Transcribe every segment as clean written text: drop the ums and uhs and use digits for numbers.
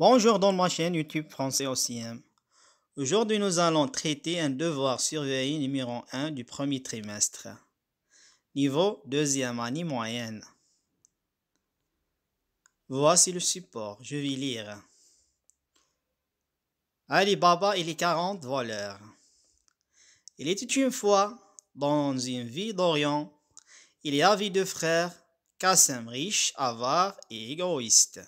Bonjour dans ma chaîne YouTube Français OCM. Aujourd'hui, nous allons traiter un devoir surveillé numéro 1 du premier trimestre. Niveau deuxième année moyenne. Voici le support, je vais lire. Ali Baba et les 40 voleurs. Il était une fois, dans une ville d'Orient, il y avait deux frères, Qassem riche, avare et égoïste,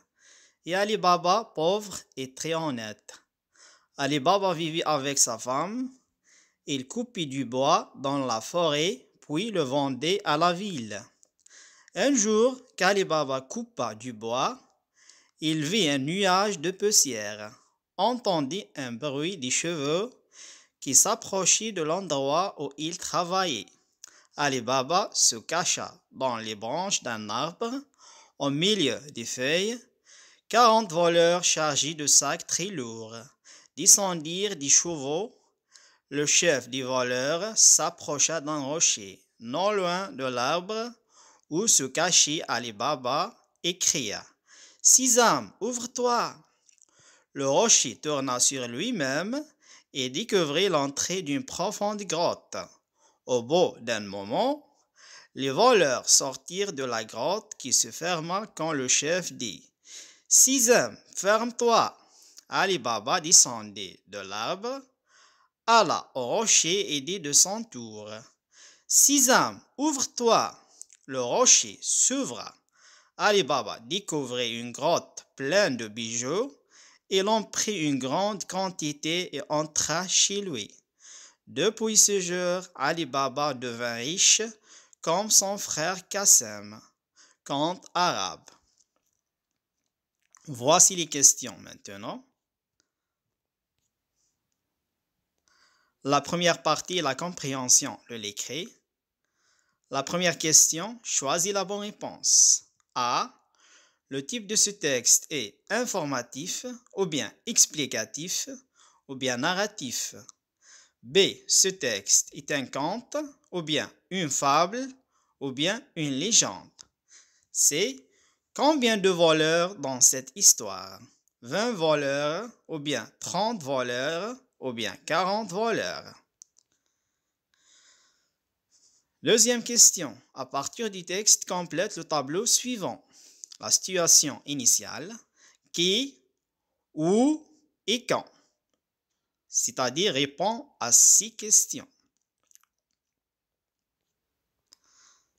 et Ali Baba pauvre et très honnête. Ali Baba vivait avec sa femme. Il coupait du bois dans la forêt, puis le vendait à la ville. Un jour, qu'Ali Baba coupa du bois, il vit un nuage de poussière, entendit un bruit des chevaux qui s'approchaient de l'endroit où il travaillait. Ali Baba se cacha dans les branches d'un arbre, au milieu des feuilles. 40 voleurs chargés de sacs très lourds descendirent des chevaux. Le chef des voleurs s'approcha d'un rocher, non loin de l'arbre où se cachait Ali Baba, et cria « Sisam, ouvre-toi !» Le rocher tourna sur lui-même et découvrit l'entrée d'une profonde grotte. Au bout d'un moment, les voleurs sortirent de la grotte qui se ferma quand le chef dit « Sisam, ferme-toi !» Ali Baba descendit de l'arbre, alla au rocher et dit de son tour « Sisam, ouvre-toi !» Le rocher s'ouvra. Ali Baba découvrit une grotte pleine de bijoux. Il en prit une grande quantité et entra chez lui. Depuis ce jour, Ali Baba devint riche comme son frère Qassem, conte arabe. Voici les questions maintenant. La première partie est la compréhension de l'écrit. La première question, choisis la bonne réponse. A. Le type de ce texte est informatif, ou bien explicatif, ou bien narratif. B. Ce texte est un conte, ou bien une fable, ou bien une légende. C. Combien de voleurs dans cette histoire? 20 voleurs, ou bien 30 voleurs, ou bien 40 voleurs. Deuxième question. À partir du texte, complète le tableau suivant. La situation initiale, qui, où et quand. C'est-à-dire répond à 6 questions.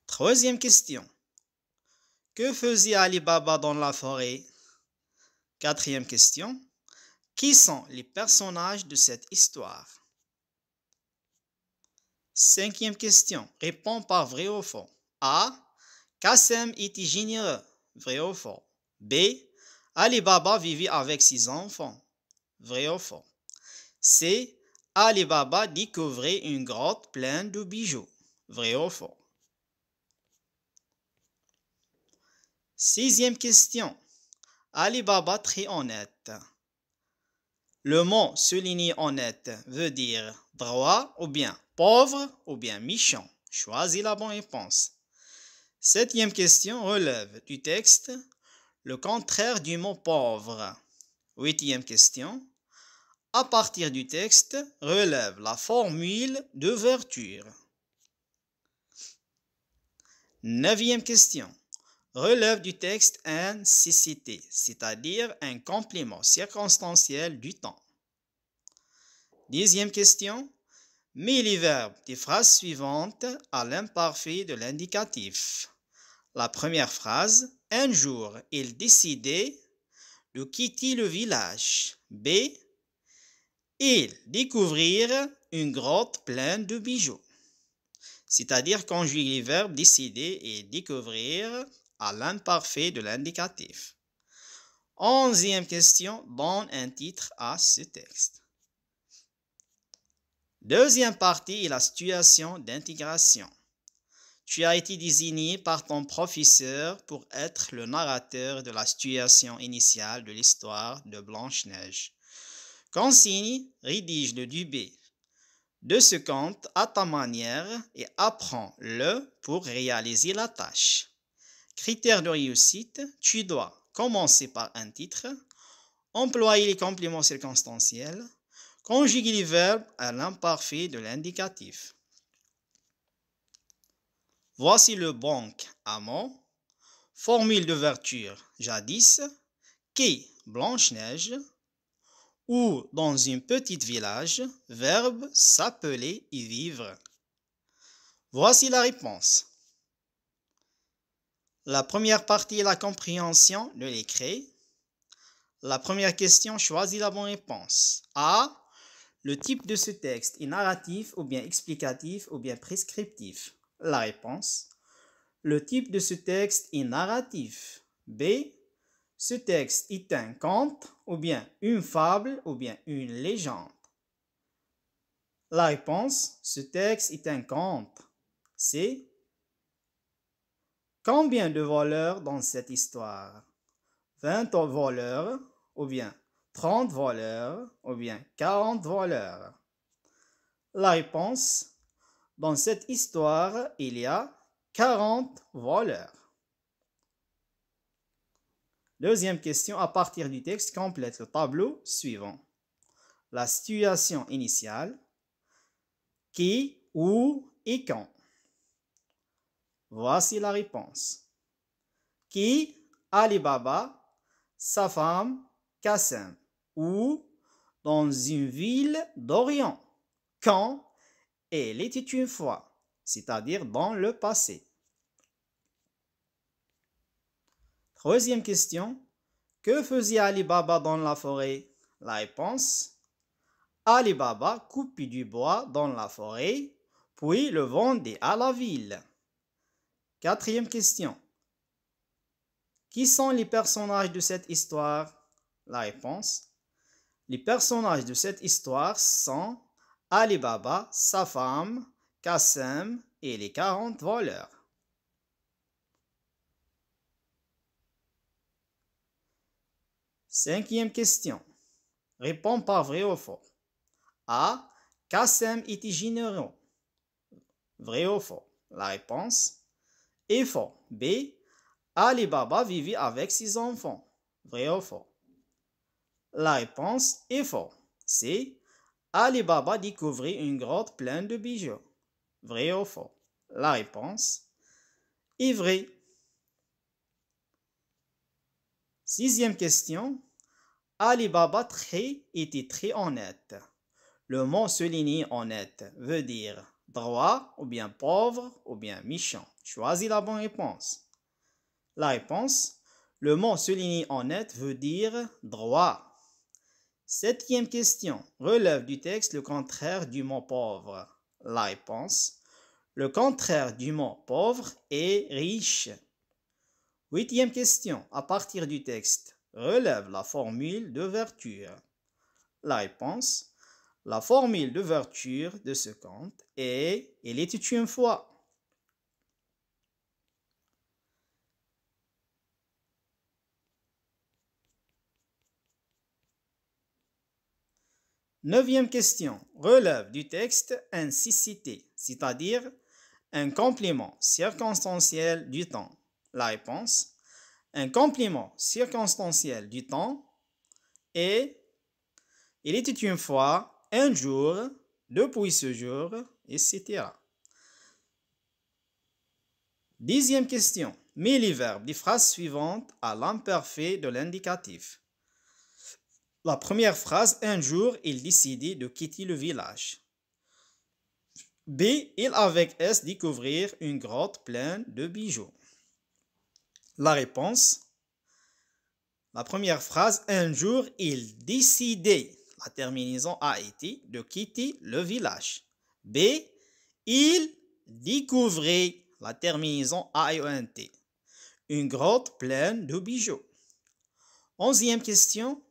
Troisième question. Que faisait Ali Baba dans la forêt? Quatrième question. Qui sont les personnages de cette histoire? Cinquième question. Réponds par vrai ou faux. A. Qassem était généreux. Vrai ou faux? B. Ali Baba vivait avec ses enfants. Vrai ou faux? C. Ali Baba découvrait une grotte pleine de bijoux. Vrai ou faux? Sixième question. Ali Baba très honnête. Le mot souligné honnête veut dire droit ou bien pauvre ou bien méchant. Choisis la bonne réponse. Septième question relève du texte le contraire du mot pauvre. Huitième question. À partir du texte, relève la formule d'ouverture. Neuvième question. Relève du texte un cécité, c'est-à-dire un complément circonstanciel du temps. Dixième question. Mets les verbes des phrases suivantes à l'imparfait de l'indicatif. La première phrase. Un jour, il décidait de quitter le village. B. Ils découvrirent une grotte pleine de bijoux. C'est-à-dire conjuguer les verbes décider et découvrir à l'imparfait de l'indicatif. Onzième question, donne un titre à ce texte. Deuxième partie est la situation d'intégration. Tu as été désigné par ton professeur pour être le narrateur de la situation initiale de l'histoire de Blanche-Neige. Consigne, rédige le début de ce conte à ta manière et apprends-le pour réaliser la tâche. Critères de réussite, tu dois commencer par un titre, employer les compléments circonstanciels, conjuguer les verbes à l'imparfait de l'indicatif. Voici le banc amont, formule d'ouverture jadis, quai Blanche-Neige, ou dans un petit village, verbe s'appeler y vivre. Voici la réponse. La première partie est la compréhension de l'écrit. La première question, choisis la bonne réponse. A. Le type de ce texte est narratif ou bien explicatif ou bien prescriptif. La réponse. Le type de ce texte est narratif. B. Ce texte est un conte ou bien une fable ou bien une légende. La réponse. Ce texte est un conte. C. Combien de voleurs dans cette histoire? 20 voleurs ou bien 30 voleurs ou bien 40 voleurs. La réponse, dans cette histoire, il y a 40 voleurs. Deuxième question, à partir du texte, complète le tableau suivant. La situation initiale, qui, où et quand. Voici la réponse. Qui, Ali Baba, sa femme, Qassem, ou dans une ville d'Orient. Quand elle était une fois, c'est-à-dire dans le passé. Troisième question. Que faisait Ali Baba dans la forêt? La réponse. Ali Baba coupait du bois dans la forêt, puis le vendait à la ville. Quatrième question. Qui sont les personnages de cette histoire? La réponse. Les personnages de cette histoire sont Ali Baba, sa femme, Qassem et les 40 voleurs. Cinquième question. Réponds par vrai ou faux. A. Qassem était généreux. Vrai ou faux? La réponse est faux. B. Ali Baba vivait avec ses enfants. Vrai ou faux? La réponse est faux. C. Ali Baba découvrit une grotte pleine de bijoux. Vrai ou faux? La réponse est vrai. Sixième question. Ali Baba était très honnête. Le mot souligné honnête veut dire droit ou bien pauvre ou bien méchant. Choisis la bonne réponse. La réponse. Le mot souligné honnête veut dire droit. Septième question. Relève du texte le contraire du mot pauvre. La réponse. Le contraire du mot pauvre est riche. Huitième question. À partir du texte, relève la formule d'ouverture. La réponse. La formule d'ouverture de ce conte est « Il était une fois ». Neuvième question. Relève du texte ainsi cité, c'est-à-dire un complément circonstanciel du temps. La réponse. Un complément circonstanciel du temps est « Il était une fois, un jour, depuis ce jour, etc. » Dixième question. Mets les verbes des phrases suivantes à l'imparfait de l'indicatif. La première phrase, un jour, il décidait de quitter le village. B, il avec S découvrir une grotte pleine de bijoux. La réponse. La première phrase, un jour, il décidait, la terminaison a été, de quitter le village. B, il découvrait, la terminaison AENT, une grotte pleine de bijoux. Onzième question.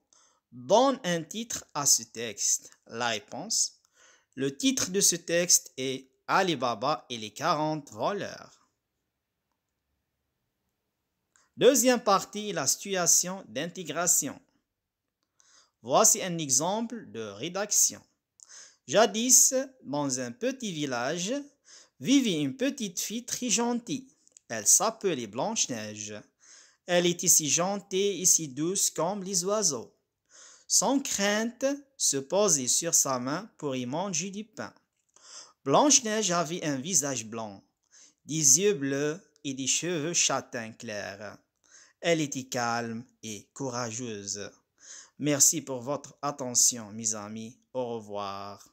Donne un titre à ce texte. La réponse. Le titre de ce texte est Ali Baba et les 40 voleurs. Deuxième partie, la situation d'intégration. Voici un exemple de rédaction. Jadis, dans un petit village, vivait une petite fille très gentille. Elle s'appelait Blanche-Neige. Elle était si gentille et si douce comme les oiseaux. sans crainte, se poser sur sa main pour y manger du pain. Blanche-Neige avait un visage blanc, des yeux bleus et des cheveux châtains clairs. Elle était calme et courageuse. Merci pour votre attention, mes amis. Au revoir.